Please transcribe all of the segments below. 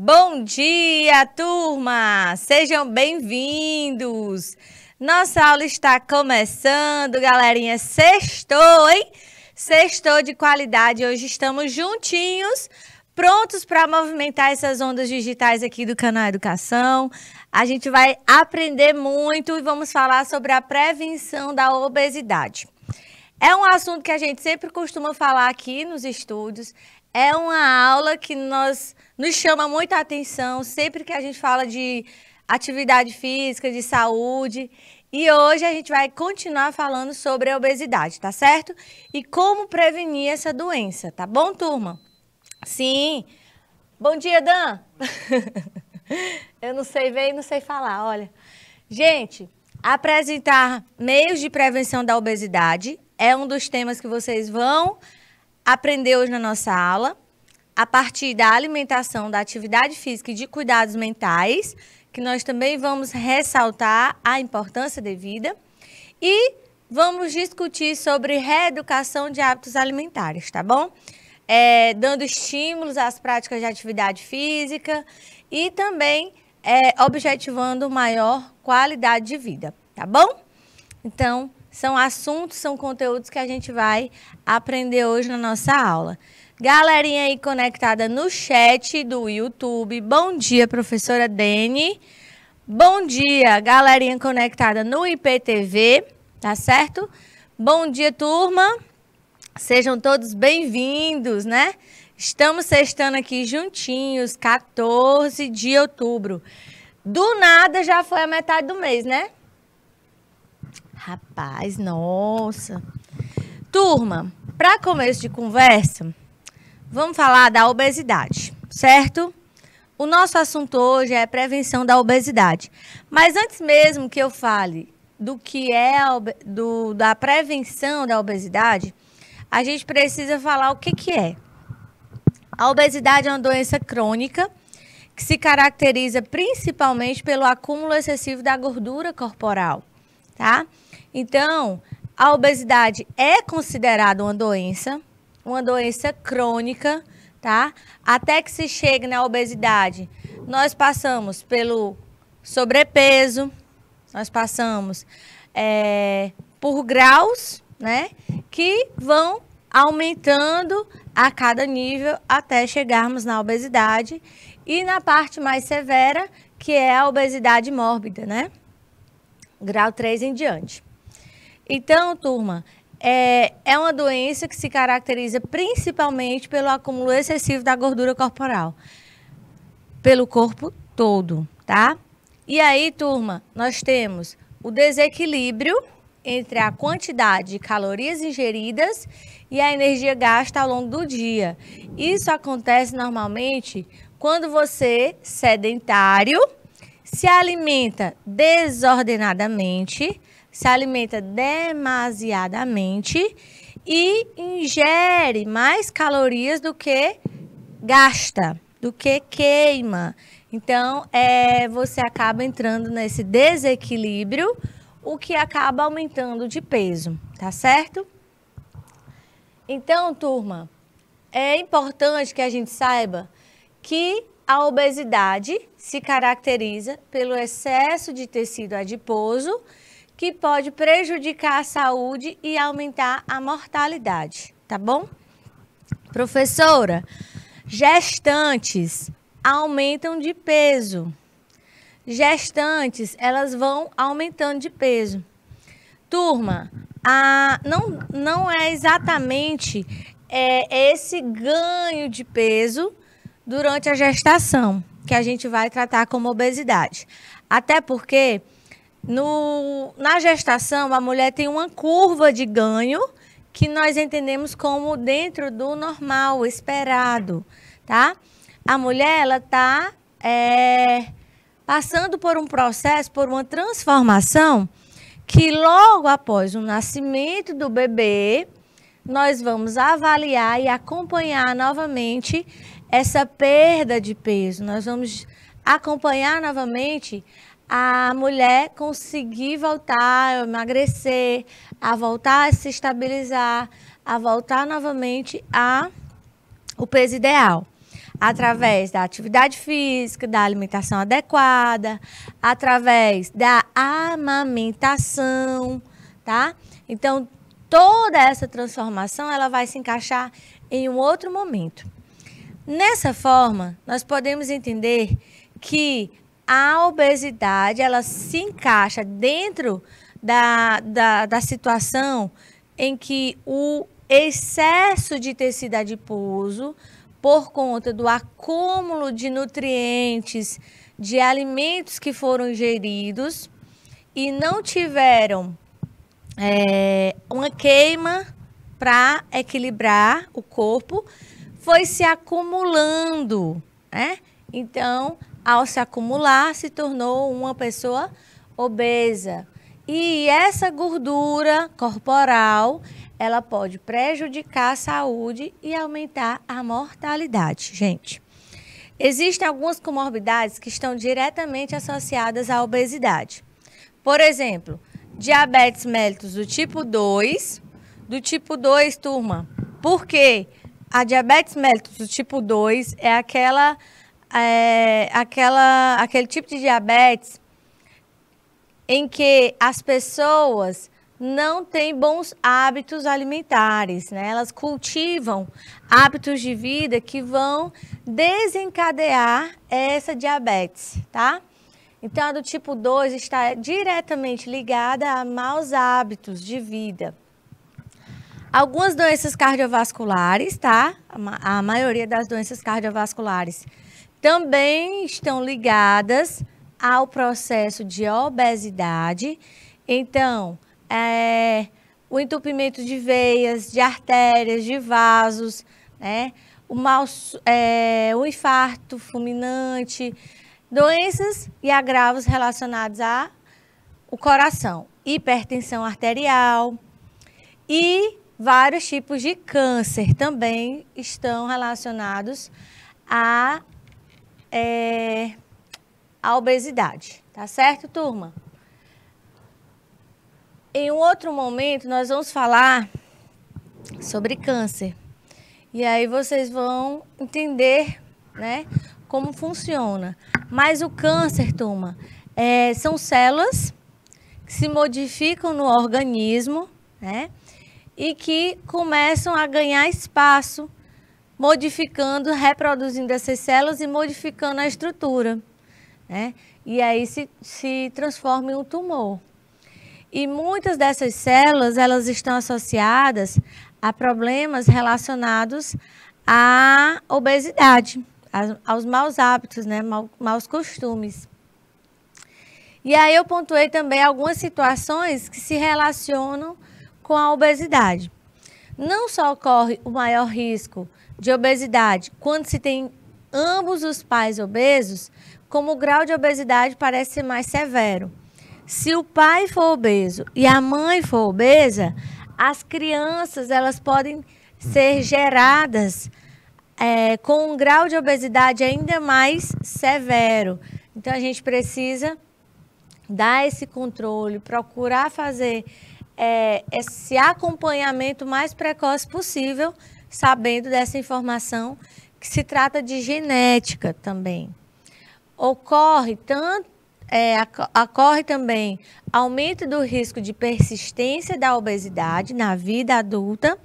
Bom dia, turma! Sejam bem-vindos! Nossa aula está começando, galerinha. Sextou, hein? Sextou de qualidade. Hoje estamos juntinhos, prontos para movimentar essas ondas digitais aqui do canal Educação. A gente vai aprender muito e vamos falar sobre a prevenção da obesidade. É um assunto que a gente sempre costuma falar aqui nos estúdios. É uma aula que nos chama muita atenção sempre que a gente fala de atividade física, de saúde. E hoje a gente vai continuar falando sobre a obesidade, tá certo? E como prevenir essa doença, tá bom, turma? Sim. Bom dia, Dan. Eu não sei ver e não sei falar, olha. Gente, apresentar meios de prevenção da obesidade é um dos temas que vocês vão aprender hoje na nossa aula, a partir da alimentação, da atividade física e de cuidados mentais, que nós também vamos ressaltar a importância devida, e vamos discutir sobre reeducação de hábitos alimentares, tá bom? Dando estímulos às práticas de atividade física e também objetivando maior qualidade de vida, tá bom? Então, são assuntos, são conteúdos que a gente vai aprender hoje na nossa aula. Galerinha aí conectada no chat do YouTube. Bom dia, professora Dene. Bom dia, galerinha conectada no IPTV, tá certo? Bom dia, turma. Sejam todos bem-vindos, né? Estamos sextando aqui juntinhos, 14 de outubro. Do nada já foi a metade do mês, né? Rapaz, nossa. Turma, para começo de conversa, vamos falar da obesidade, certo? O nosso assunto hoje é prevenção da obesidade. Mas antes mesmo que eu fale do que é da prevenção da obesidade, a gente precisa falar o que é. A obesidade é uma doença crônica que se caracteriza principalmente pelo acúmulo excessivo da gordura corporal, tá? Então, a obesidade é considerada uma doença crônica, tá? Até que se chegue na obesidade, nós passamos pelo sobrepeso, nós passamos por graus, né? Que vão aumentando a cada nível até chegarmos na obesidade e na parte mais severa, que é a obesidade mórbida, né? Grau 3 em diante. Então, turma, é uma doença que se caracteriza principalmente pelo acúmulo excessivo da gordura corporal, pelo corpo todo, tá? E aí, turma, nós temos o desequilíbrio entre a quantidade de calorias ingeridas e a energia gasta ao longo do dia. Isso acontece normalmente quando você, sedentário, se alimenta desordenadamente, se alimenta demasiadamente e ingere mais calorias do que gasta, do que queima. Então, você acaba entrando nesse desequilíbrio, o que acaba aumentando de peso, tá certo? Então, turma, é importante que a gente saiba que a obesidade se caracteriza pelo excesso de tecido adiposo, que pode prejudicar a saúde e aumentar a mortalidade, tá bom? Professora, gestantes aumentam de peso. Gestantes, elas vão aumentando de peso. Turma, não é exatamente esse ganho de peso durante a gestação que a gente vai tratar como obesidade. Até porque na gestação, a mulher tem uma curva de ganho que nós entendemos como dentro do normal, esperado, tá? A mulher, ela está passando por um processo, por uma transformação, que logo após o nascimento do bebê, nós vamos avaliar e acompanhar novamente essa perda de peso. Nós vamos acompanhar novamente a mulher conseguir voltar a emagrecer, a voltar a se estabilizar, a voltar novamente ao peso ideal. através da atividade física, da alimentação adequada, através da amamentação, tá? Então, toda essa transformação, ela vai se encaixar em um outro momento. Nessa forma, nós podemos entender que a obesidade, ela se encaixa dentro da situação em que o excesso de tecido adiposo, por conta do acúmulo de nutrientes, de alimentos que foram ingeridos e não tiveram uma queima para equilibrar o corpo, foi se acumulando, né? Então, ao se acumular, se tornou uma pessoa obesa. E essa gordura corporal, ela pode prejudicar a saúde e aumentar a mortalidade, gente. Existem algumas comorbidades que estão diretamente associadas à obesidade. Por exemplo, diabetes mellitus do tipo 2. Do tipo 2, turma, por quê? A diabetes mellitus do tipo 2 é aquele tipo de diabetes em que as pessoas não têm bons hábitos alimentares, né? Elas cultivam hábitos de vida que vão desencadear essa diabetes, tá? Então, a do tipo 2 está diretamente ligada a maus hábitos de vida. Algumas doenças cardiovasculares, tá? A maioria das doenças cardiovasculares também estão ligadas ao processo de obesidade. Então, o entupimento de veias, de artérias, de vasos, né? O infarto fulminante, doenças e agravos relacionados ao coração, hipertensão arterial e vários tipos de câncer também estão relacionados à obesidade, tá certo, turma? Em um outro momento, nós vamos falar sobre câncer. E aí vocês vão entender, né, como funciona. Mas o câncer, turma, são células que se modificam no organismo, né, e que começam a ganhar espaço, modificando, reproduzindo essas células e modificando a estrutura, né? E aí se transforma em um tumor. E muitas dessas células, elas estão associadas a problemas relacionados à obesidade, aos maus hábitos, né? Maus costumes. E aí eu pontuei também algumas situações que se relacionam com a obesidade. Não só ocorre o maior risco de obesidade quando se tem ambos os pais obesos, como o grau de obesidade parece ser mais severo. Se o pai for obeso e a mãe for obesa, as crianças elas podem ser geradas com um grau de obesidade ainda mais severo. Então, a gente precisa dar esse controle, procurar fazer esse acompanhamento mais precoce possível, sabendo dessa informação que se trata de genética também. Ocorre também aumento do risco de persistência da obesidade na vida adulta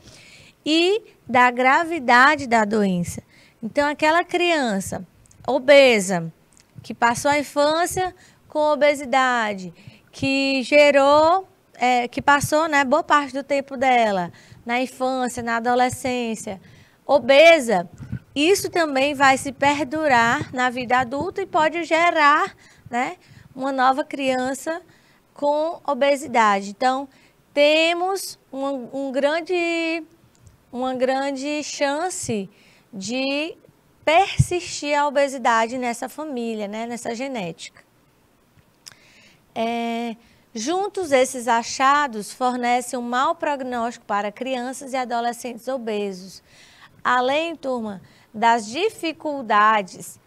e da gravidade da doença. Então, aquela criança obesa, que passou a infância com obesidade, que passou, né, boa parte do tempo dela na infância, na adolescência, obesa, isso também vai se perdurar na vida adulta e pode gerar, né, uma nova criança com obesidade. Então, temos uma grande chance de persistir a obesidade nessa família, né, nessa genética. Juntos, esses achados fornecem um mau prognóstico para crianças e adolescentes obesos. Além, turma, das dificuldades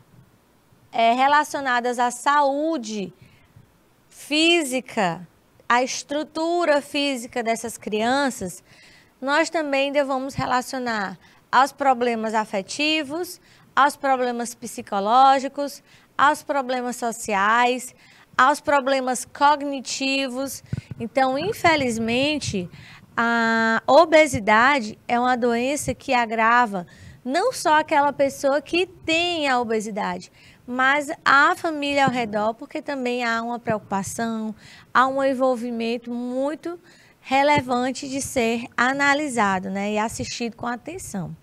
relacionadas à saúde física, à estrutura física dessas crianças, nós também devemos relacionar aos problemas afetivos, aos problemas psicológicos, aos problemas sociais, aos problemas cognitivos. Então, infelizmente, a obesidade é uma doença que agrava não só aquela pessoa que tem a obesidade, mas a família ao redor, porque também há uma preocupação, há um envolvimento muito relevante de ser analisado, né, e assistido com atenção.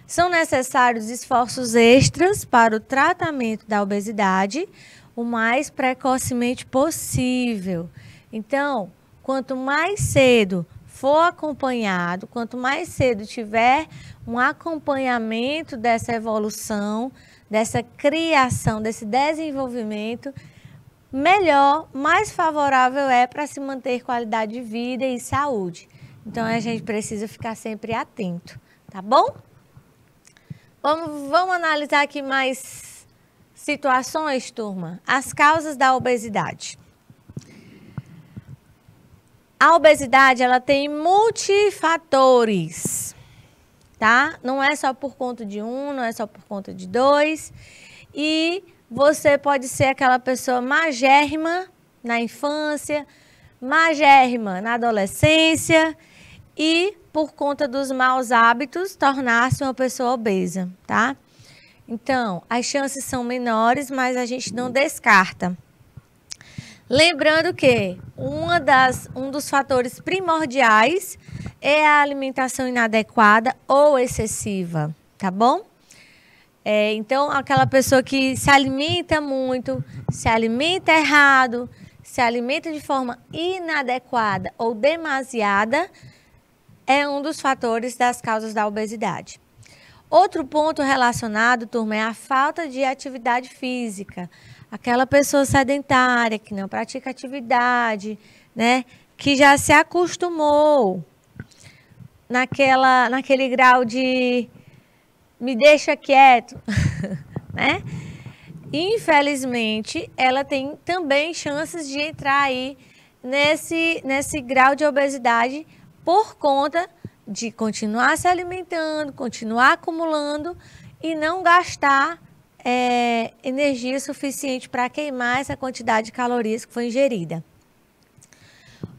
São necessários esforços extras para o tratamento da obesidade o mais precocemente possível. Então, quanto mais cedo for acompanhado, quanto mais cedo tiver um acompanhamento dessa evolução, dessa criação, desse desenvolvimento, melhor, mais favorável é para se manter qualidade de vida e saúde. Então, a gente precisa ficar sempre atento, tá bom? Vamos analisar aqui mais situações, turma. As causas da obesidade. A obesidade, ela tem multifatores, tá? Não é só por conta de um, não é só por conta de dois. E você pode ser aquela pessoa magérrima na infância, magérrima na adolescência e, por conta dos maus hábitos, tornar-se uma pessoa obesa, tá? Então, as chances são menores, mas a gente não descarta. Lembrando que um dos fatores primordiais é a alimentação inadequada ou excessiva, tá bom? Então, aquela pessoa que se alimenta muito, se alimenta errado, se alimenta de forma inadequada ou demasiada, é um dos fatores das causas da obesidade. Outro ponto relacionado, turma, é a falta de atividade física. Aquela pessoa sedentária, que não pratica atividade, né? Que já se acostumou naquele grau de me deixa quieto, né? Infelizmente, ela tem também chances de entrar aí nesse grau de obesidade por conta de continuar se alimentando, continuar acumulando e não gastar energia suficiente para queimar essa quantidade de calorias que foi ingerida.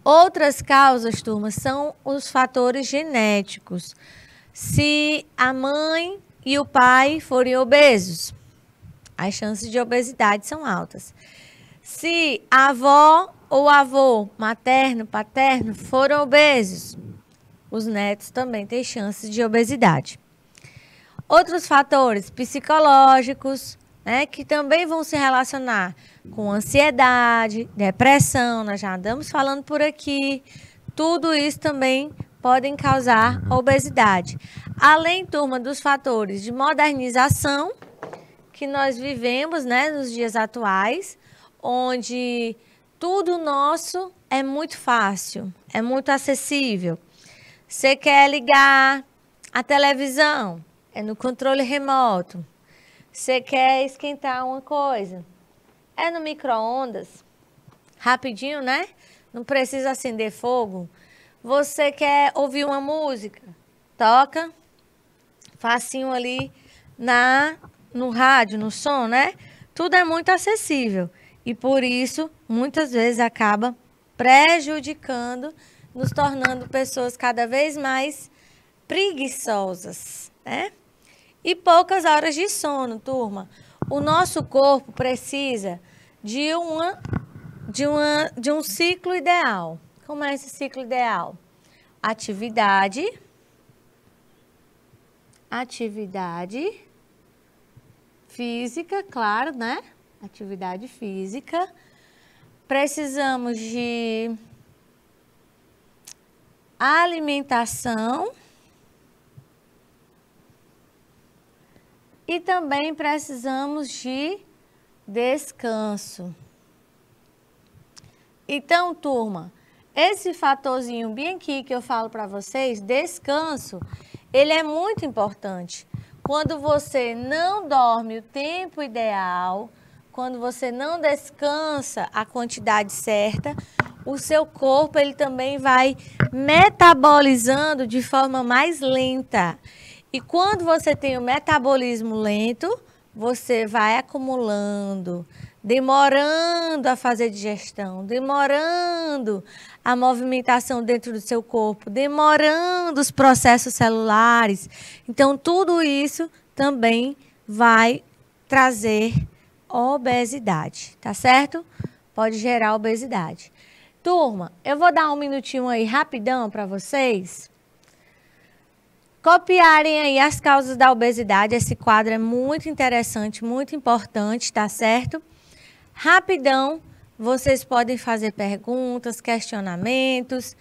Outras causas, turma, são os fatores genéticos. Se a mãe e o pai forem obesos, as chances de obesidade são altas. Se a avó ou avô, materno, paterno, foram obesos, os netos também têm chances de obesidade. Outros fatores psicológicos, né, que também vão se relacionar com ansiedade, depressão, nós já andamos falando por aqui. Tudo isso também podem causar obesidade. Além, turma, dos fatores de modernização que nós vivemos, né, nos dias atuais, onde tudo nosso é muito fácil, é muito acessível. Você quer ligar a televisão, é no controle remoto. Você quer esquentar uma coisa, é no micro-ondas, rapidinho, né? Não precisa acender fogo. Você quer ouvir uma música, toca, facinho ali no rádio, no som, né? Tudo é muito acessível e por isso, muitas vezes acaba prejudicando, nos tornando pessoas cada vez mais preguiçosas, né? E poucas horas de sono, turma. O nosso corpo precisa de um ciclo ideal. Como é esse ciclo ideal? Atividade física, claro, né? Atividade física. Precisamos de alimentação e também precisamos de descanso. Então, turma, esse fatorzinho bem aqui que eu falo para vocês, descanso, ele é muito importante. Quando você não dorme o tempo ideal, quando você não descansa a quantidade certa, o seu corpo ele também vai metabolizando de forma mais lenta. E quando você tem o metabolismo lento, você vai acumulando, demorando a fazer digestão, demorando a movimentação dentro do seu corpo, demorando os processos celulares. Então, tudo isso também vai trazer obesidade, tá certo? Pode gerar obesidade. Turma, eu vou dar um minutinho aí rapidão para vocês copiarem aí as causas da obesidade. Esse quadro é muito interessante, muito importante, tá certo? Rapidão, vocês podem fazer perguntas, questionamentos.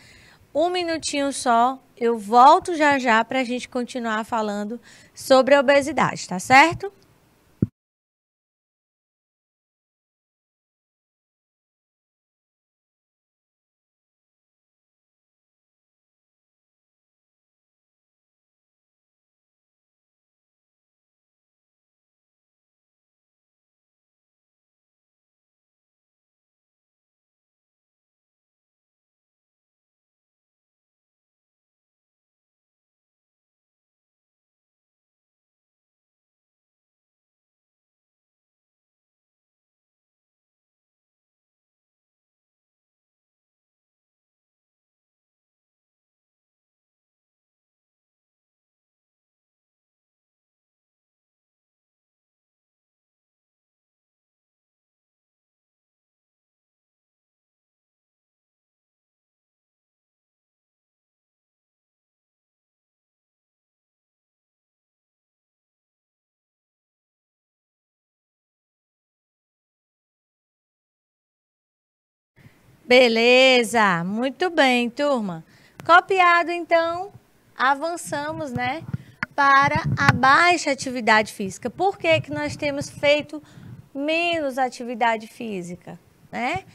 Um minutinho só, eu volto já já para a gente continuar falando sobre a obesidade, tá certo? Beleza, muito bem, turma. Copiado, então, avançamos, né, para a baixa atividade física. Por que que nós temos feito menos atividade física, né?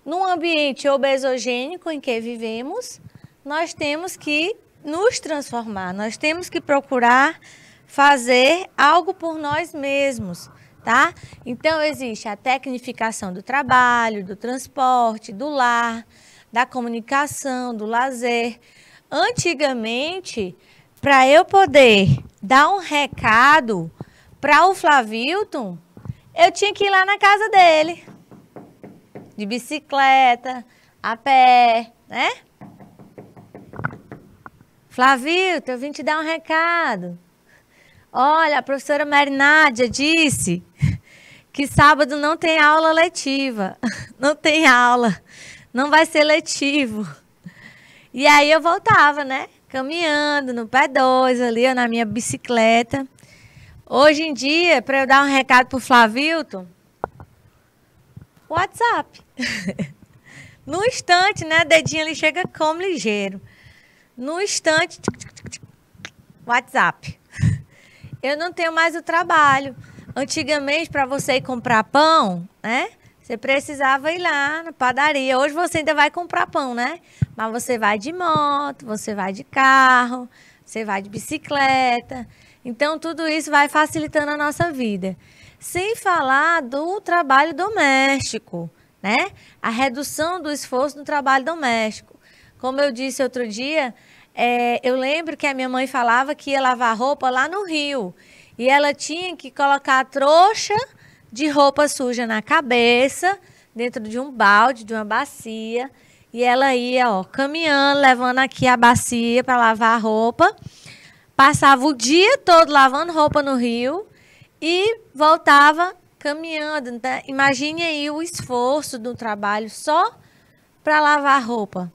Num ambiente obesogênico em que vivemos, nós temos que nos transformar, nós temos que procurar fazer algo por nós mesmos, tá? Então, existe a tecnificação do trabalho, do transporte, do lar, da comunicação, do lazer. Antigamente, para eu poder dar um recado para o Flavilton, eu tinha que ir lá na casa dele, de bicicleta, a pé, né? Flavilton, eu vim te dar um recado. Olha, a professora Marinádia disse que sábado não tem aula letiva. Não tem aula. Não vai ser letivo. E aí eu voltava, né? Caminhando no pé 2 ali, na minha bicicleta. Hoje em dia, para eu dar um recado pro Flavilton, WhatsApp. No instante, né? Dedinho ali chega como ligeiro. No instante, WhatsApp. Eu não tenho mais o trabalho. Antigamente, para você ir comprar pão, né? Você precisava ir lá na padaria. Hoje você ainda vai comprar pão, né? Mas você vai de moto, você vai de carro, você vai de bicicleta. Então, tudo isso vai facilitando a nossa vida. Sem falar do trabalho doméstico, né? A redução do esforço no trabalho doméstico. Como eu disse outro dia, eu lembro que a minha mãe falava que ia lavar roupa lá no rio. E ela tinha que colocar a trouxa de roupa suja na cabeça, dentro de um balde, de uma bacia. E ela ia, ó, caminhando, levando aqui a bacia para lavar a roupa. Passava o dia todo lavando roupa no rio e voltava caminhando. Né? Imagine aí o esforço do trabalho só para lavar roupa.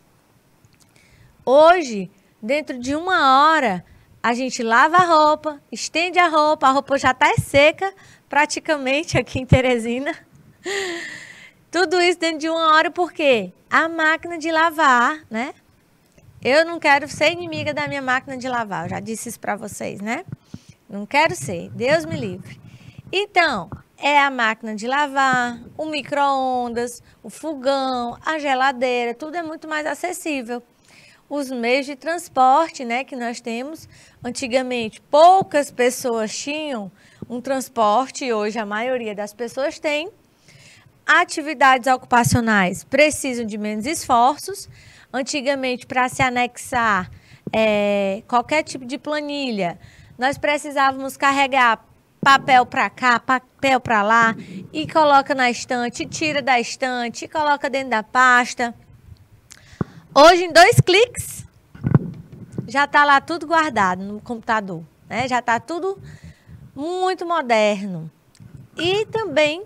Hoje, dentro de 1 hora, a gente lava a roupa, estende a roupa já está seca, praticamente, aqui em Teresina. Tudo isso dentro de 1 hora, por quê? A máquina de lavar, né? Eu não quero ser inimiga da minha máquina de lavar, eu já disse isso para vocês, né? Não quero ser, Deus me livre. Então, é a máquina de lavar, o micro-ondas, o fogão, a geladeira, tudo é muito mais acessível. Os meios de transporte, né, que nós temos, antigamente poucas pessoas tinham um transporte, hoje a maioria das pessoas tem. Atividades ocupacionais precisam de menos esforços. Antigamente, para se anexar, qualquer tipo de planilha, nós precisávamos carregar papel para cá, papel para lá, e coloca na estante, tira da estante, e coloca dentro da pasta. Hoje, em 2 cliques, já está lá tudo guardado no computador, né? Já está tudo muito moderno. E também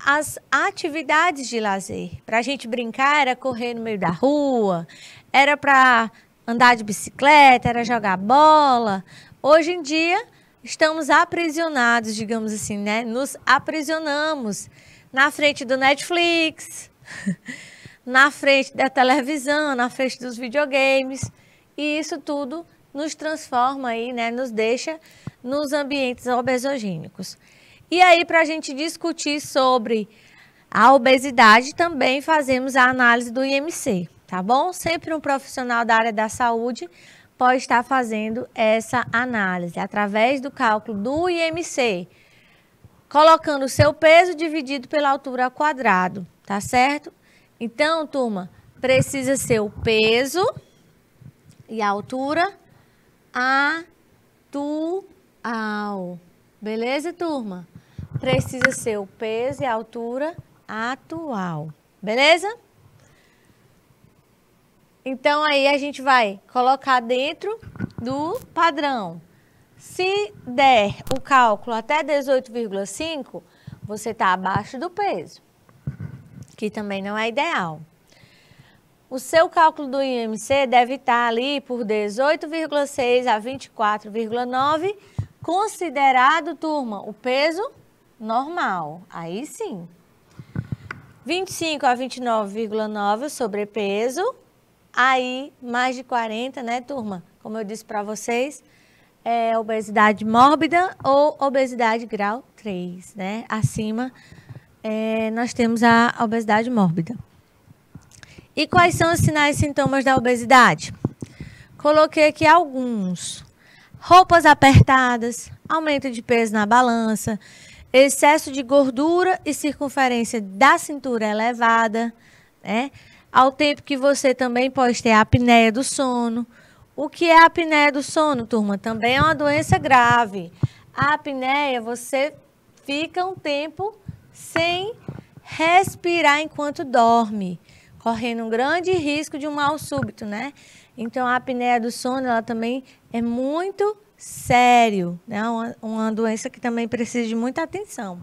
as atividades de lazer. Para a gente brincar, era correr no meio da rua, era para andar de bicicleta, era jogar bola. Hoje em dia, estamos aprisionados, digamos assim, né? Nos aprisionamos na frente do Netflix, na frente da televisão, na frente dos videogames. E isso tudo nos transforma aí, né? Nos deixa nos ambientes obesogênicos. E aí, para a gente discutir sobre a obesidade, também fazemos a análise do IMC, tá bom? Sempre um profissional da área da saúde pode estar fazendo essa análise através do cálculo do IMC, colocando o seu peso dividido pela altura ao quadrado, tá certo? Então, turma, precisa ser o peso e a altura atual. Beleza, turma? Precisa ser o peso e a altura atual. Beleza? Então, aí a gente vai colocar dentro do padrão. Se der o cálculo até 18,5, você está abaixo do peso, que também não é ideal. O seu cálculo do IMC deve estar ali por 18,6 a 24,9, considerado, turma, o peso normal. Aí sim. 25 a 29,9 o sobrepeso. Aí, mais de 40, né, turma? Como eu disse para vocês, é obesidade mórbida ou obesidade grau 3, né? Acima, nós temos a obesidade mórbida. E quais são os sinais e sintomas da obesidade? Coloquei aqui alguns. Roupas apertadas, aumento de peso na balança, excesso de gordura e circunferência da cintura elevada, né? Ao tempo que você também pode ter a apneia do sono. O que é a apneia do sono, turma? Também é uma doença grave. A apneia, você fica um tempo sem respirar enquanto dorme, correndo um grande risco de um mal súbito, né? Então, a apneia do sono, ela também é muito sério, né? Uma doença que também precisa de muita atenção.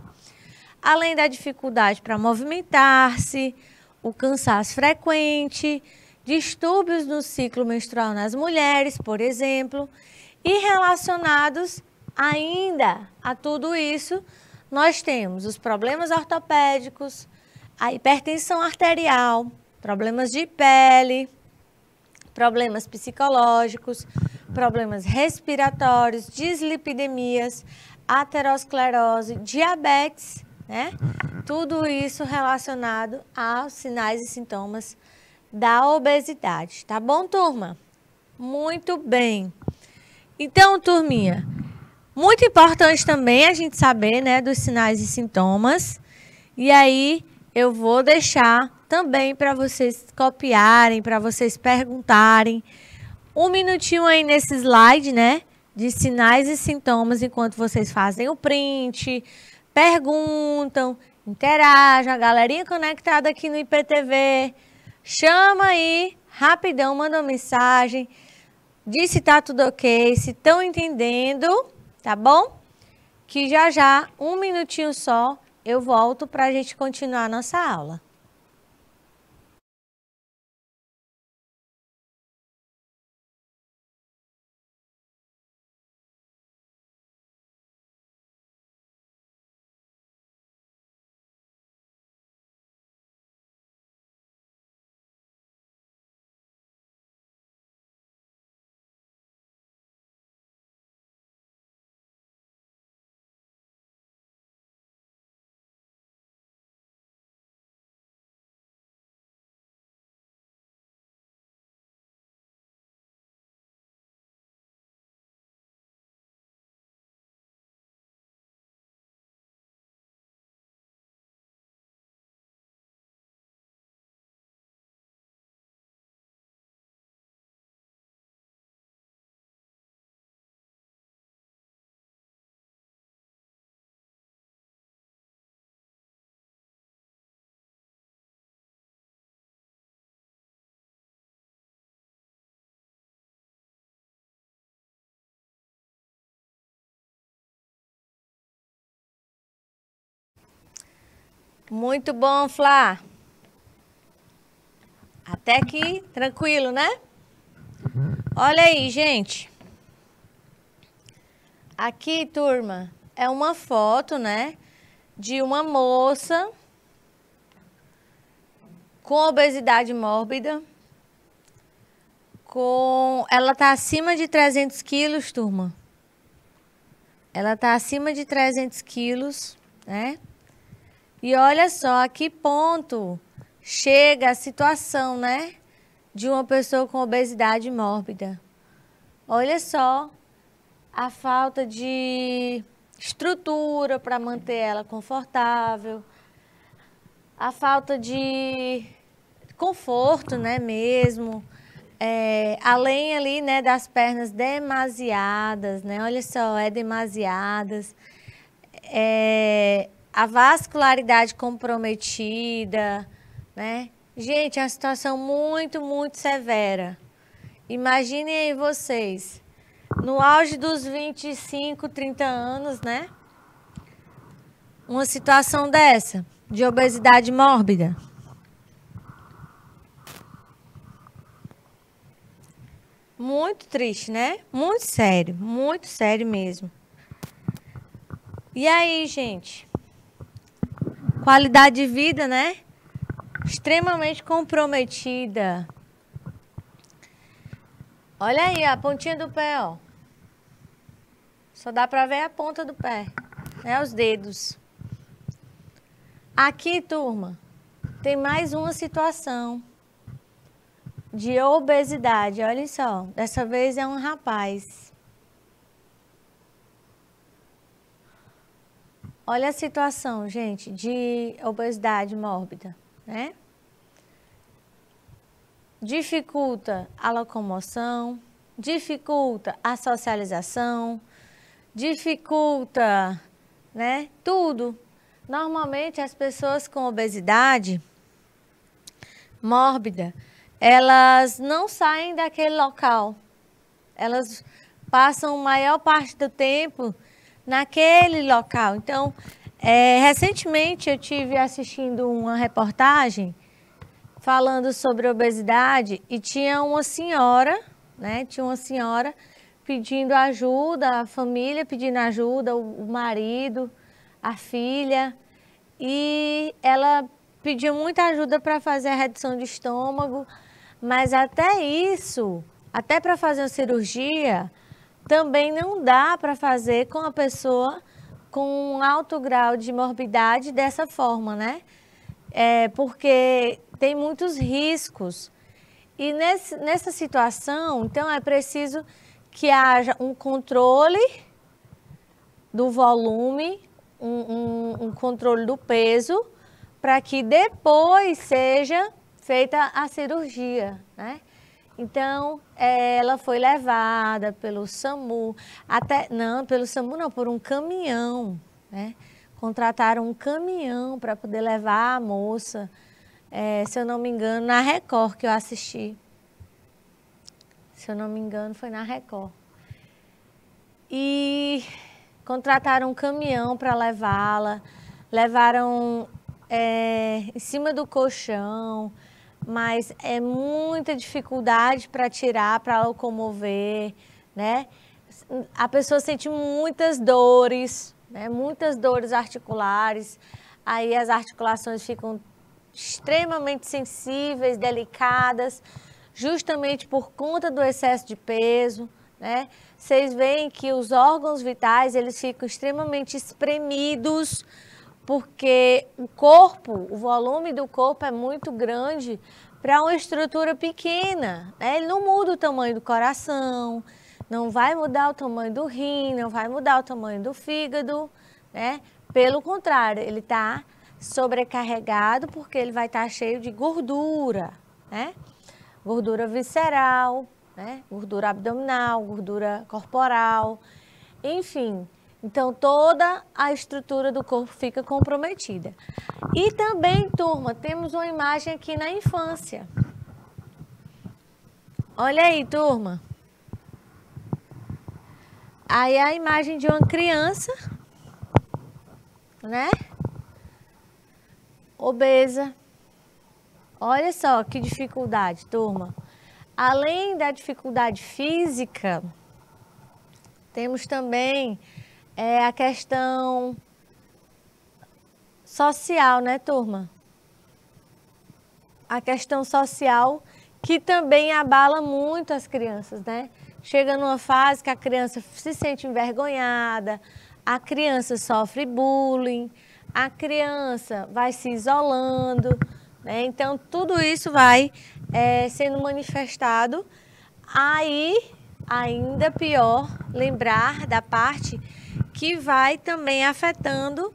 Além da dificuldade para movimentar-se, o cansaço frequente, distúrbios no ciclo menstrual nas mulheres, por exemplo, e relacionados ainda a tudo isso, nós temos os problemas ortopédicos, a hipertensão arterial, problemas de pele, problemas psicológicos, problemas respiratórios, dislipidemias, aterosclerose, diabetes, né? Tudo isso relacionado aos sinais e sintomas da obesidade. Tá bom, turma? Muito bem. Então, turminha, muito importante também a gente saber, né, dos sinais e sintomas. E aí, eu vou deixar também para vocês copiarem, para vocês perguntarem. Um minutinho aí nesse slide, né, de sinais e sintomas, enquanto vocês fazem o print, perguntam, interagem, a galerinha conectada aqui no IPTV, chama aí, rapidão, manda uma mensagem, diz se tá tudo ok, se estão entendendo, tá bom? Que já, um minutinho só, eu volto para a gente continuar a nossa aula. Muito bom, Flá. Até aqui, tranquilo, né? Olha aí, gente. Aqui, turma, é uma foto, né, de uma moça com obesidade mórbida. Ela tá acima de 300 quilos, turma. Ela tá acima de 300 quilos, né? E olha só a que ponto chega a situação, né, de uma pessoa com obesidade mórbida. Olha só a falta de estrutura para manter ela confortável, a falta de conforto, né, mesmo. Além ali, né, das pernas demasiadas, né? Olha só, demasiadas. A vascularidade comprometida, né? Gente, é uma situação muito, muito severa. Imaginem aí vocês, no auge dos 25, 30 anos, né? Uma situação dessa, de obesidade mórbida. Muito triste, né? Muito sério mesmo. E aí, gente? Qualidade de vida, né? Extremamente comprometida. Olha aí a pontinha do pé, ó. Só dá pra ver a ponta do pé, né? Os dedos. Aqui, turma, tem mais uma situação de obesidade. Olha só, dessa vez é um rapaz. Olha a situação, gente, de obesidade mórbida, né? Dificulta a locomoção, dificulta a socialização, dificulta, né, tudo. Normalmente as pessoas com obesidade mórbida, elas não saem daquele local. Elas passam a maior parte do tempo naquele local. Então, recentemente eu tive assistindo uma reportagem falando sobre obesidade e tinha uma senhora, né? Tinha uma senhora pedindo ajuda, a família pedindo ajuda, o marido, a filha, e ela pediu muita ajuda para fazer a redução de estômago, mas até isso, até para fazer uma cirurgia, também não dá para fazer com a pessoa com um alto grau de morbidade dessa forma, né? Porque tem muitos riscos. E nessa situação, então, é preciso que haja um controle do volume, um controle do peso, para que depois seja feita a cirurgia, né? Então, ela foi levada pelo SAMU, pelo SAMU não, por um caminhão, né? Contrataram um caminhão para poder levar a moça, se eu não me engano, na Record que eu assisti. Se eu não me engano, foi na Record. E contrataram um caminhão para levá-la, levaram em cima do colchão, mas é muita dificuldade para tirar, para locomover, né? A pessoa sente muitas dores, né? Muitas dores articulares, aí as articulações ficam extremamente sensíveis, delicadas, justamente por conta do excesso de peso, né? Vocês veem que os órgãos vitais, eles ficam extremamente espremidos, porque o volume do corpo é muito grande para uma estrutura pequena, né? Ele não muda o tamanho do coração, não vai mudar o tamanho do rim, não vai mudar o tamanho do fígado, né? Pelo contrário, ele está sobrecarregado porque ele vai estar cheio de gordura, né? Gordura visceral, né? Gordura abdominal, gordura corporal, enfim. Então, toda a estrutura do corpo fica comprometida. E também, turma, temos uma imagem aqui na infância. Olha aí, turma. Aí é a imagem de uma criança, né? obesa. Olha só que dificuldade, turma. Além da dificuldade física, temos também a questão social, né, turma? A questão social que também abala muito as crianças, né? Chega numa fase que a criança se sente envergonhada, a criança sofre bullying, a criança vai se isolando, né? Então, tudo isso vai sendo manifestado. Aí, ainda pior, lembrar da parte que vai também afetando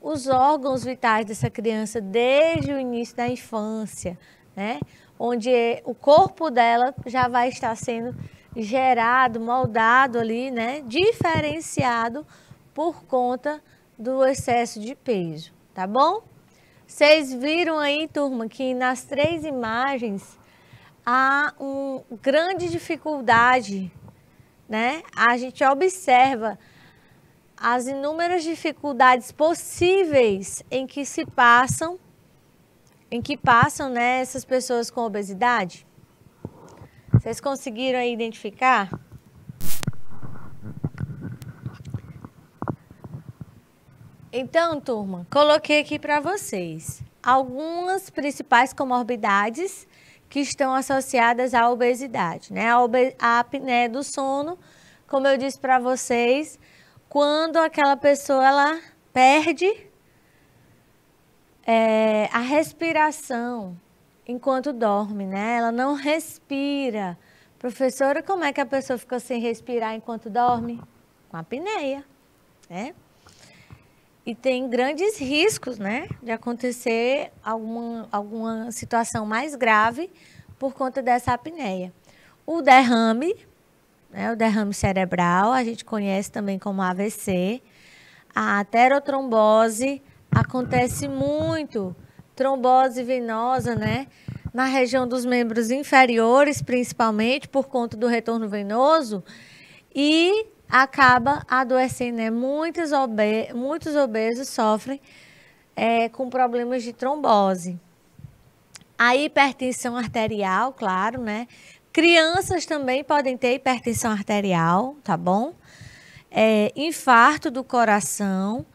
os órgãos vitais dessa criança desde o início da infância, né? Onde o corpo dela já vai estar sendo gerado, moldado ali, né? Diferenciado por conta do excesso de peso, tá bom? Vocês viram aí, turma, que nas 3 imagens há uma grande dificuldade, né? A gente observa as inúmeras dificuldades possíveis em que passam, né, essas pessoas com obesidade. Vocês conseguiram aí identificar? Então, turma, coloquei aqui para vocês algumas principais comorbidades que estão associadas à obesidade, né? A apneia do sono, como eu disse para vocês, quando aquela pessoa ela perde a respiração enquanto dorme, né? Ela não respira. Professora, como é que a pessoa fica sem respirar enquanto dorme? Com apneia, né? E tem grandes riscos, né, de acontecer alguma situação mais grave por conta dessa apneia. O derrame, né, o derrame cerebral, a gente conhece também como AVC. A aterotrombose acontece muito, trombose venosa, né, na região dos membros inferiores, principalmente por conta do retorno venoso, e acaba adoecendo, né? Muitos obesos sofrem com problemas de trombose. A hipertensão arterial, claro, né? Crianças também podem ter hipertensão arterial, tá bom? Infarto do coração,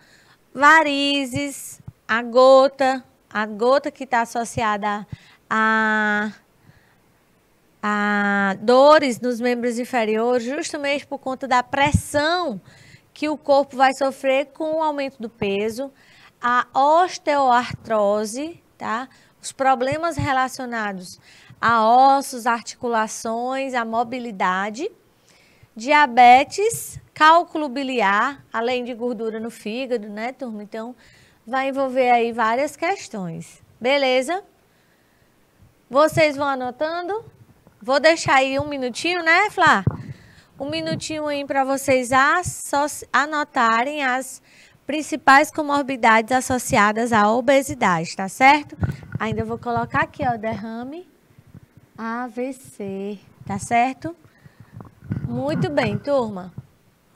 varizes, a gota que está associada a dores nos membros inferiores, justamente por conta da pressão que o corpo vai sofrer com o aumento do peso, a osteoartrose, tá? Os problemas relacionados a ossos, articulações, a mobilidade, diabetes, cálculo biliar, além de gordura no fígado, né, turma? Então, vai envolver aí várias questões. Beleza? Vocês vão anotando? Vou deixar aí um minutinho, né, Flá? Um minutinho aí para vocês anotarem as principais comorbidades associadas à obesidade, tá certo? Ainda vou colocar aqui, ó, derrame AVC, tá certo? Muito bem, turma.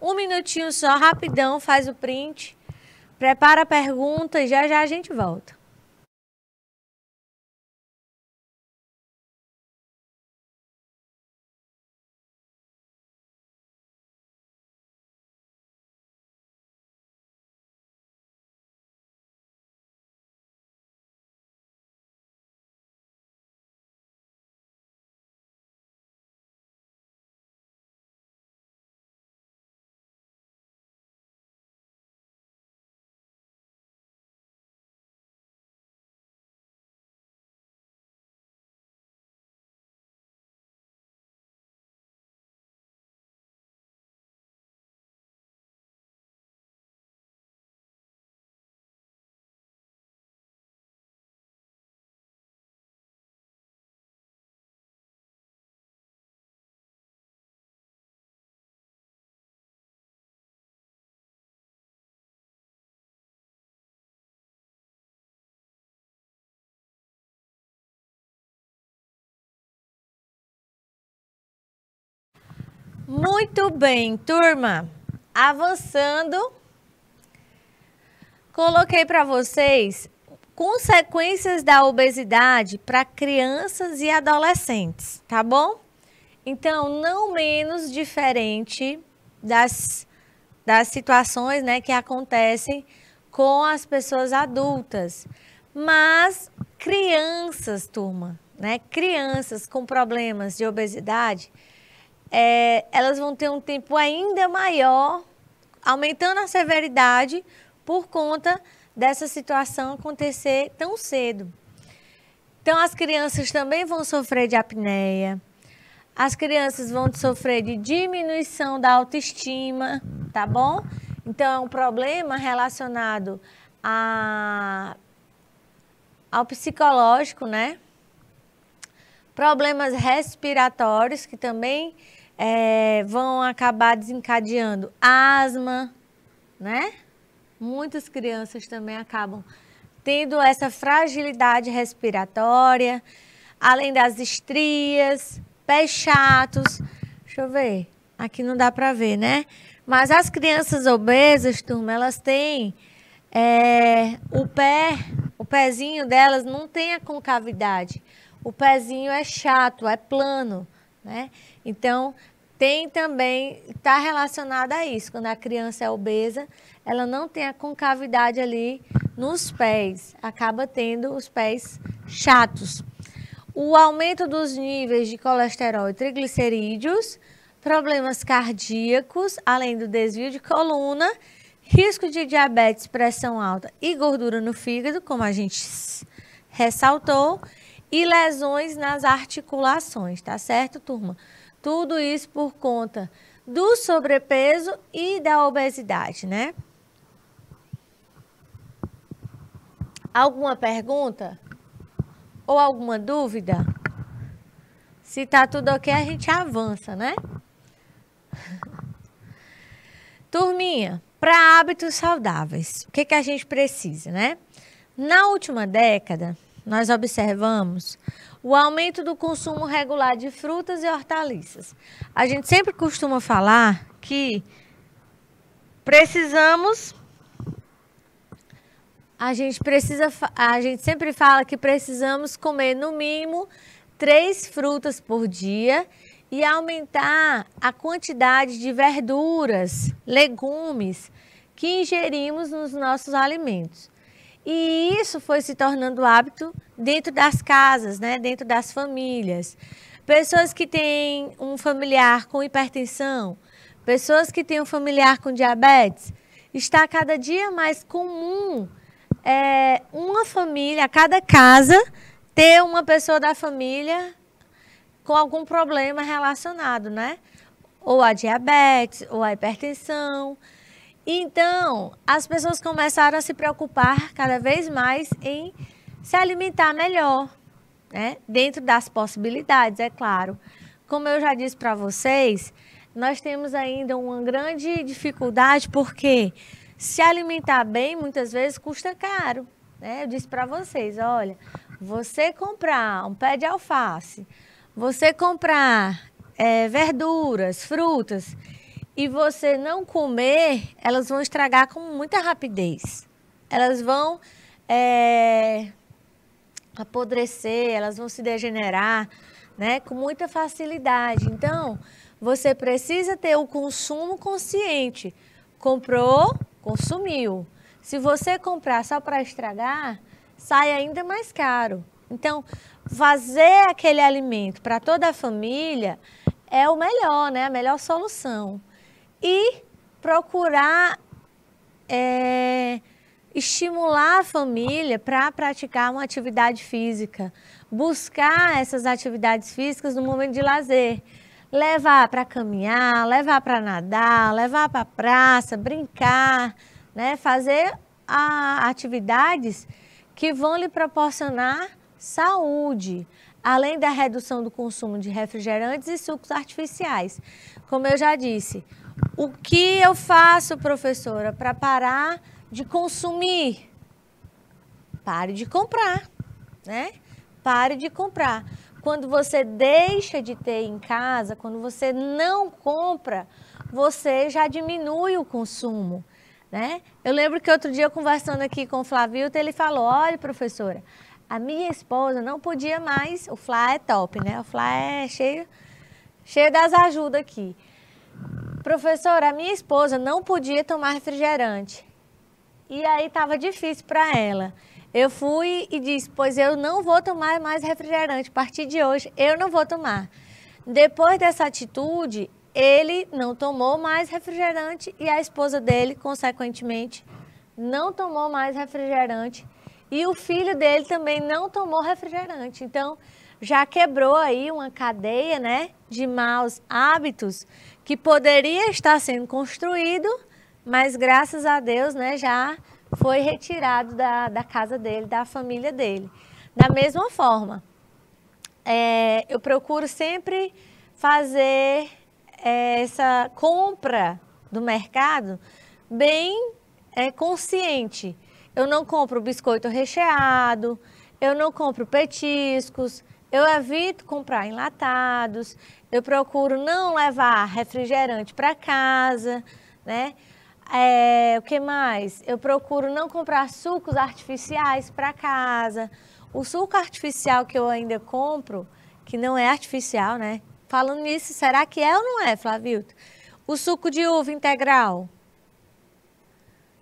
Um minutinho só, rapidão, faz o print, prepara a pergunta e já já a gente volta. Muito bem, turma. Avançando, coloquei para vocês Consequências da obesidade para crianças e adolescentes, tá bom? Então, não menos diferente das situações, né, que acontecem com as pessoas adultas. Mas crianças, turma, né, crianças com problemas de obesidade, elas vão ter um tempo ainda maior, aumentando a severidade por conta dessa situação acontecer tão cedo. Então, as crianças também vão sofrer de apneia, as crianças vão sofrer de diminuição da autoestima, tá bom? Então, é um problema relacionado ao psicológico, né? Problemas respiratórios, que também vão acabar desencadeando asma, né? Muitas crianças também acabam tendo essa fragilidade respiratória, além das estrias, pés chatos. Deixa eu ver, aqui não dá para ver, né? Mas as crianças obesas, turma, elas têm o pezinho delas não tem a concavidade. O pezinho é chato, é plano, né? Então, tem também, está relacionado a isso. Quando a criança é obesa, ela não tem a concavidade ali nos pés. Acaba tendo os pés chatos. O aumento dos níveis de colesterol e triglicerídeos, problemas cardíacos, além do desvio de coluna, risco de diabetes, pressão alta e gordura no fígado, como a gente ressaltou, e lesões nas articulações, tá certo, turma? Tudo isso por conta do sobrepeso e da obesidade, né? Alguma pergunta? Ou alguma dúvida? Se tá tudo ok, a gente avança, né? Turminha, para hábitos saudáveis, o que que a gente precisa, né? Na última década, nós observamos o aumento do consumo regular de frutas e hortaliças. A gente sempre costuma falar que a gente sempre fala que precisamos comer no mínimo 3 frutas por dia e aumentar a quantidade de verduras, legumes que ingerimos nos nossos alimentos. E isso foi se tornando hábito dentro das casas, né? Dentro das famílias. Pessoas que têm um familiar com hipertensão, pessoas que têm um familiar com diabetes, está cada dia mais comum uma família, cada casa, ter uma pessoa da família com algum problema relacionado, né? Ou a diabetes, ou a hipertensão. Então, as pessoas começaram a se preocupar cada vez mais em se alimentar melhor, né? Dentro das possibilidades, é claro. Como eu já disse para vocês, nós temos ainda uma grande dificuldade porque se alimentar bem, muitas vezes, custa caro, né? Eu disse para vocês, olha, você comprar um pé de alface, você comprar verduras, frutas, e você não comer, elas vão estragar com muita rapidez. Elas vão apodrecer, elas vão se degenerar, né, com muita facilidade. Então, você precisa ter o consumo consciente. Comprou, consumiu. Se você comprar só para estragar, sai ainda mais caro. Então, fazer aquele alimento para toda a família é o melhor, né, a melhor solução. E procurar estimular a família para praticar uma atividade física. Buscar essas atividades físicas no momento de lazer. Levar para caminhar, levar para nadar, levar para a praça, brincar, né? Fazer atividades que vão lhe proporcionar saúde, além da redução do consumo de refrigerantes e sucos artificiais. Como eu já disse, o que eu faço, professora, para parar de consumir? Pare de comprar, né? Pare de comprar. Quando você deixa de ter em casa, quando você não compra, você já diminui o consumo, né? Eu lembro que outro dia, conversando aqui com o Flavilto, ele falou, olha, professora, a minha esposa não podia mais, o Flá é top, né? O Flá é cheio das ajudas aqui. Professora, a minha esposa não podia tomar refrigerante. E aí estava difícil para ela. Eu fui e disse, pois eu não vou tomar mais refrigerante. A partir de hoje, eu não vou tomar. Depois dessa atitude, ele não tomou mais refrigerante e a esposa dele, consequentemente, não tomou mais refrigerante. E o filho dele também não tomou refrigerante. Então, já quebrou aí uma cadeia, né, de maus hábitos que poderia estar sendo construído, mas graças a Deus, né, já foi retirado da casa dele, da família dele. Da mesma forma, eu procuro sempre fazer essa compra do mercado bem consciente. Eu não compro biscoito recheado, eu não compro petiscos, eu evito comprar enlatados, eu procuro não levar refrigerante para casa, né? O que mais? Eu procuro não comprar sucos artificiais para casa. O suco artificial que eu ainda compro, que não é artificial, né? Falando nisso, será que é ou não é, Flavilto? O suco de uva integral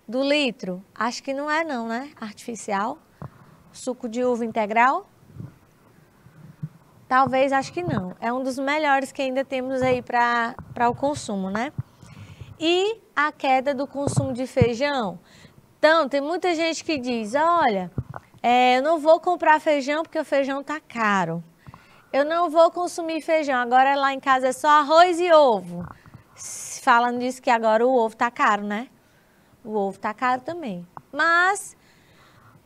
do litro, acho que não é não, né? Artificial. Suco de uva integral? Talvez, acho que não. É um dos melhores que ainda temos aí para o consumo, né? E a queda do consumo de feijão. Então, tem muita gente que diz, olha, eu não vou comprar feijão porque o feijão tá caro. Eu não vou consumir feijão, agora lá em casa é só arroz e ovo. Falando disso que agora o ovo tá caro, né? O ovo tá caro também. Mas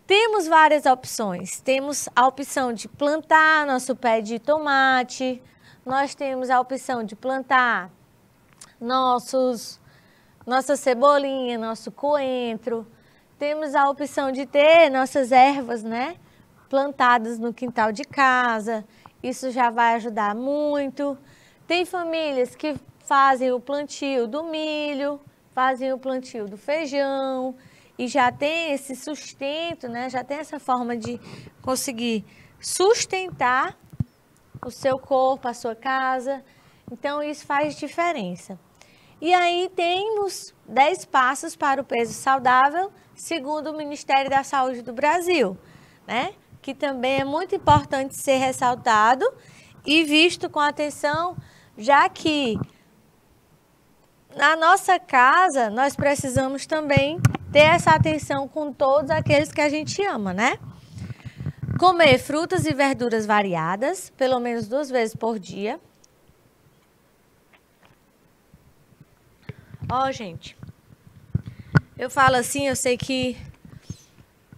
temos várias opções. Temos a opção de plantar nosso pé de tomate. Nós temos a opção de plantar nossa cebolinha, nosso coentro. Temos a opção de ter nossas ervas, né, plantadas no quintal de casa. Isso já vai ajudar muito. Tem famílias que fazem o plantio do milho, fazem o plantio do feijão e já tem esse sustento, né, já tem essa forma de conseguir sustentar o seu corpo, a sua casa. Então, isso faz diferença. E aí temos 10 passos para o peso saudável, segundo o Ministério da Saúde do Brasil, né? Que também é muito importante ser ressaltado e visto com atenção, já que na nossa casa nós precisamos também ter essa atenção com todos aqueles que a gente ama, né? Comer frutas e verduras variadas, pelo menos 2 vezes por dia. Ó, gente, eu falo assim, eu sei que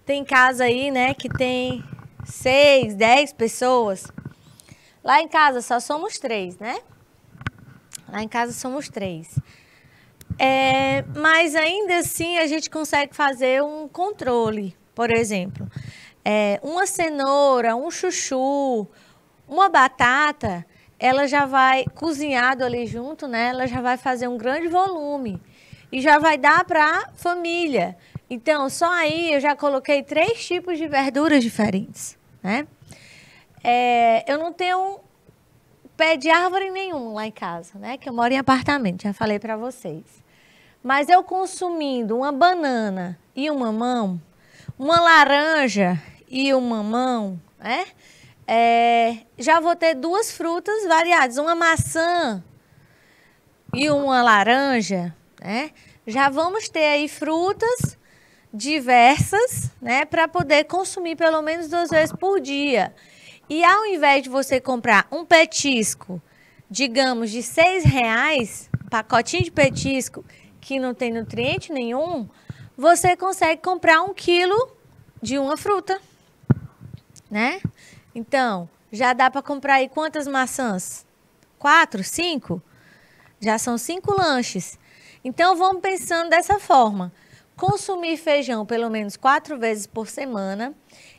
tem casa aí, né, que tem 6, 10 pessoas. Lá em casa só somos 3, né? Lá em casa somos 3. Mas ainda assim a gente consegue fazer um controle, por exemplo. Uma cenoura, um chuchu, uma batata, ela já vai cozinhado ali junto, né? Ela já vai fazer um grande volume e já vai dar para a família. Então, só aí eu já coloquei 3 tipos de verduras diferentes, né? Eu não tenho pé de árvore nenhum lá em casa, né? Que eu moro em apartamento, já falei para vocês. Mas eu consumindo uma banana e um mamão, uma laranja e um mamão, né? Já vou ter 2 frutas variadas, uma maçã e uma laranja, né? Já vamos ter aí frutas diversas, né? Para poder consumir pelo menos 2 vezes por dia. E ao invés de você comprar um petisco, digamos, de R$6, um pacotinho de petisco que não tem nutriente nenhum, você consegue comprar 1 quilo de uma fruta, né? Então, já dá para comprar aí quantas maçãs? 4, 5? Já são 5 lanches. Então, vamos pensando dessa forma. Consumir feijão pelo menos 4 vezes por semana.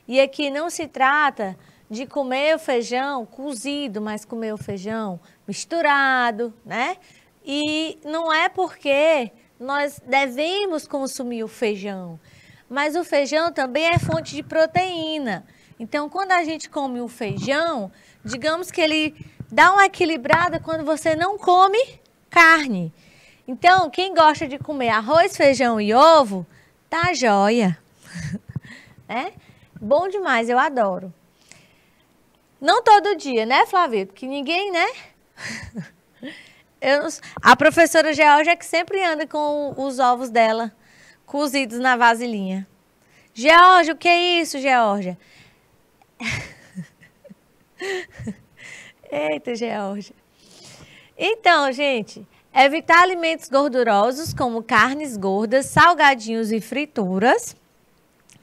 E aqui não se trata de comer o feijão cozido, mas comer o feijão misturado, né? E não é porque nós devemos consumir o feijão. Mas o feijão também é fonte de proteína. Então, quando a gente come o feijão, digamos que ele dá uma equilibrada quando você não come carne. Então, quem gosta de comer arroz, feijão e ovo, tá joia. É? Bom demais, eu adoro. Não todo dia, né, Flávio? Porque ninguém, né? A professora Georgia que sempre anda com os ovos dela cozidos na vasilhinha. Georgia, o que é isso, Georgia? Eita, Georgia. Então, gente, evitar alimentos gordurosos como carnes gordas, salgadinhos e frituras.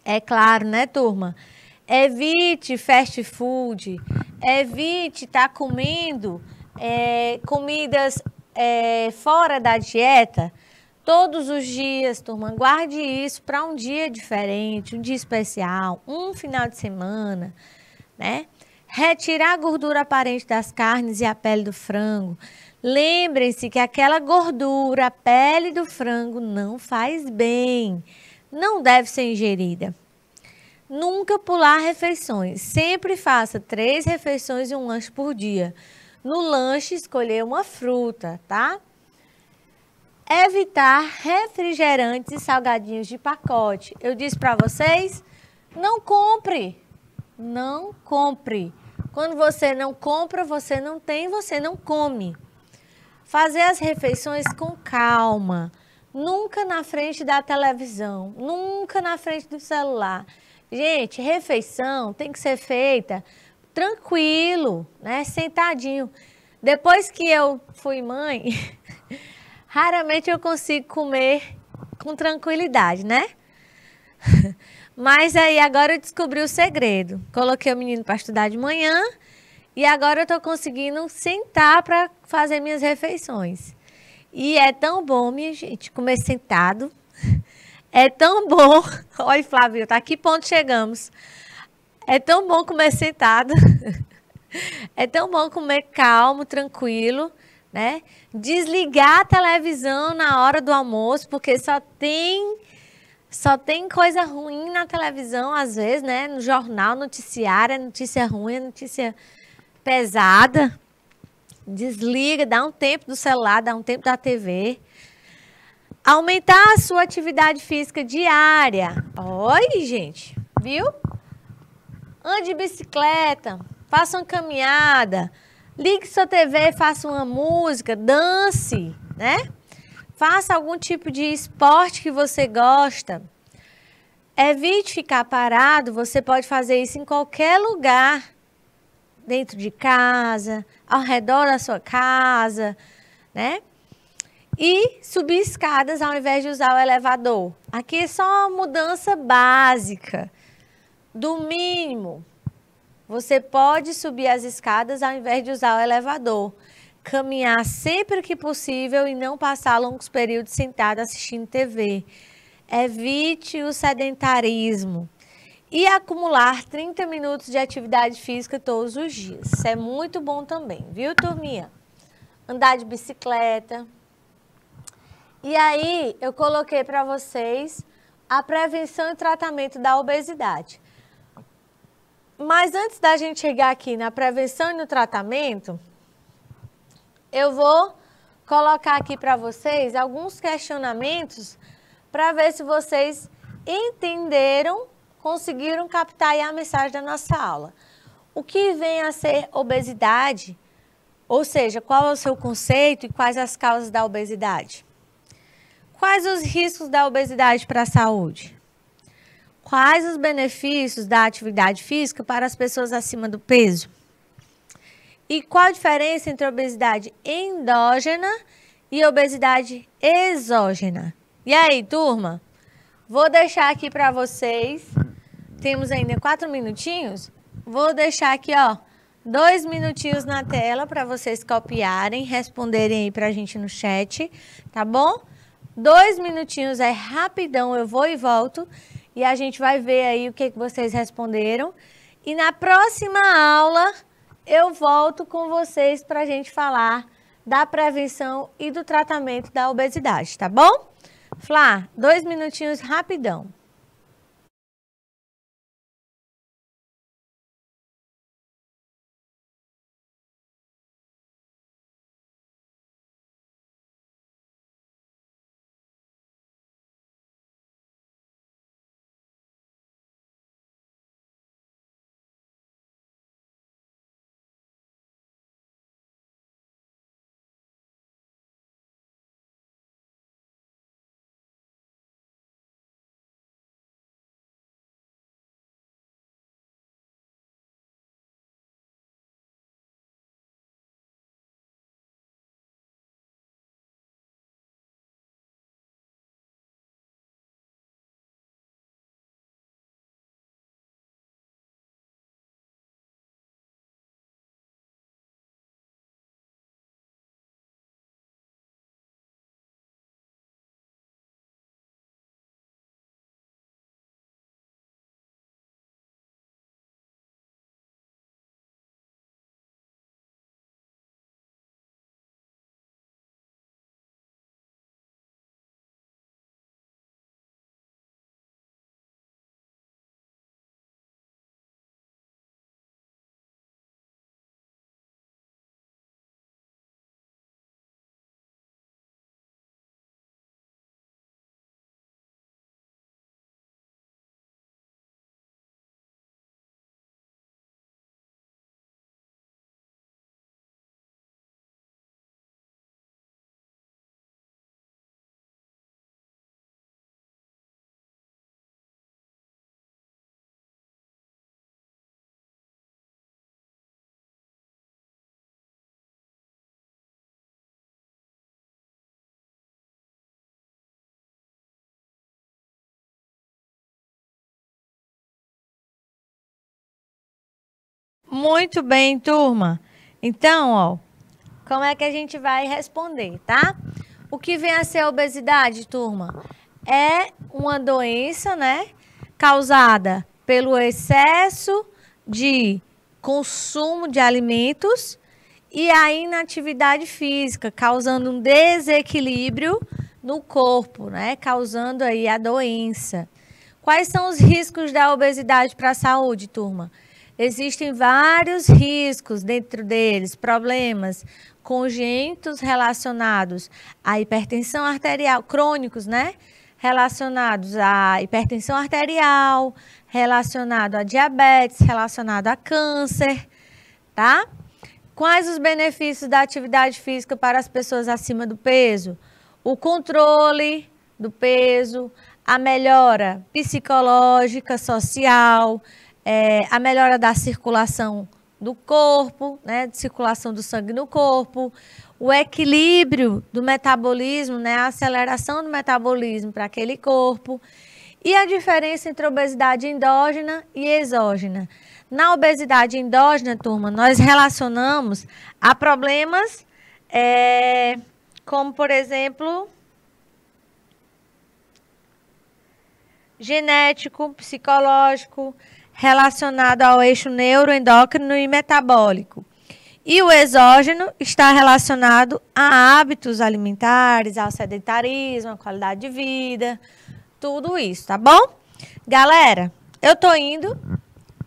É claro, né, turma? Evite fast food, evite estar comendo comidas fora da dieta todos os dias, turma. Guarde isso para um dia diferente, um dia especial, um final de semana, né? Retirar a gordura aparente das carnes e a pele do frango. Lembrem-se que aquela gordura, a pele do frango, não faz bem, não deve ser ingerida. Nunca pular refeições. Sempre faça 3 refeições e um lanche por dia. No lanche, escolher uma fruta, tá? Evitar refrigerantes e salgadinhos de pacote. Eu disse para vocês, não compre. Não compre. Quando você não compra, você não tem, você não come. Fazer as refeições com calma. Nunca na frente da televisão. Nunca na frente do celular. Gente, refeição tem que ser feita tranquilo, né? Sentadinho. Depois que eu fui mãe, raramente eu consigo comer com tranquilidade, né? Mas aí agora eu descobri o segredo. Coloquei o menino para estudar de manhã e agora eu tô conseguindo sentar para fazer minhas refeições. E é tão bom, minha gente, comer sentado. É tão bom. Olha, Flávio, tá? Que ponto chegamos? É tão bom comer sentado. É tão bom comer calmo, tranquilo, né? Desligar a televisão na hora do almoço, porque só tem coisa ruim na televisão, às vezes, né? No jornal, noticiário, é notícia ruim, é notícia pesada. Desliga, dá um tempo do celular, dá um tempo da TV. Aumentar a sua atividade física diária. Oi, gente, viu? Ande de bicicleta, faça uma caminhada, ligue sua TV, faça uma música, dance, né? Faça algum tipo de esporte que você gosta. Evite ficar parado, você pode fazer isso em qualquer lugar. Dentro de casa, ao redor da sua casa, né? E subir escadas ao invés de usar o elevador. Aqui é só uma mudança básica, do mínimo. Você pode subir as escadas ao invés de usar o elevador. Caminhar sempre que possível e não passar longos períodos sentado assistindo TV. Evite o sedentarismo. E acumular 30 minutos de atividade física todos os dias. Isso é muito bom também, viu, turminha? Andar de bicicleta. E aí, eu coloquei para vocês a prevenção e tratamento da obesidade. Mas antes da gente chegar aqui na prevenção e no tratamento, eu vou colocar aqui para vocês alguns questionamentos para ver se vocês entenderam, conseguiram captar aí a mensagem da nossa aula. O que vem a ser obesidade? Ou seja, qual é o seu conceito e quais as causas da obesidade? Quais os riscos da obesidade para a saúde? Quais os benefícios da atividade física para as pessoas acima do peso? E qual a diferença entre obesidade endógena e obesidade exógena? E aí, turma? Vou deixar aqui para vocês. Temos ainda 4 minutinhos. Vou deixar aqui, ó, 2 minutinhos na tela para vocês copiarem, responderem aí para a gente no chat, tá bom? 2 minutinhos é rapidão, eu vou e volto. E a gente vai ver aí o que vocês responderam. E na próxima aula, eu volto com vocês para a gente falar da prevenção e do tratamento da obesidade, tá bom? Flá, 2 minutinhos rapidão. Muito bem, turma. Então, ó, como é que a gente vai responder, tá? O que vem a ser a obesidade, turma? É uma doença, né, causada pelo excesso de consumo de alimentos e a inatividade física, causando um desequilíbrio no corpo, né, causando aí a doença. Quais são os riscos da obesidade para a saúde, turma? Existem vários riscos, dentro deles, problemas congênitos relacionados à hipertensão arterial, crônicos, né? Relacionados à hipertensão arterial, relacionado a diabetes, relacionado a câncer, tá? Quais os benefícios da atividade física para as pessoas acima do peso? O controle do peso, a melhora psicológica, social, a melhora da circulação do corpo, né, de circulação do sangue no corpo, o equilíbrio do metabolismo, né, a aceleração do metabolismo para aquele corpo e a diferença entre obesidade endógena e exógena. Na obesidade endógena, turma, nós relacionamos a problemas como, por exemplo, genético, psicológico, relacionado ao eixo neuroendócrino e metabólico. E o exógeno está relacionado a hábitos alimentares, ao sedentarismo, à qualidade de vida, tudo isso, tá bom? Galera, eu tô indo,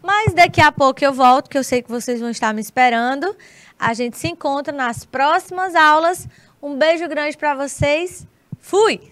mas daqui a pouco eu volto, que eu sei que vocês vão estar me esperando. A gente se encontra nas próximas aulas. Um beijo grande para vocês. Fui!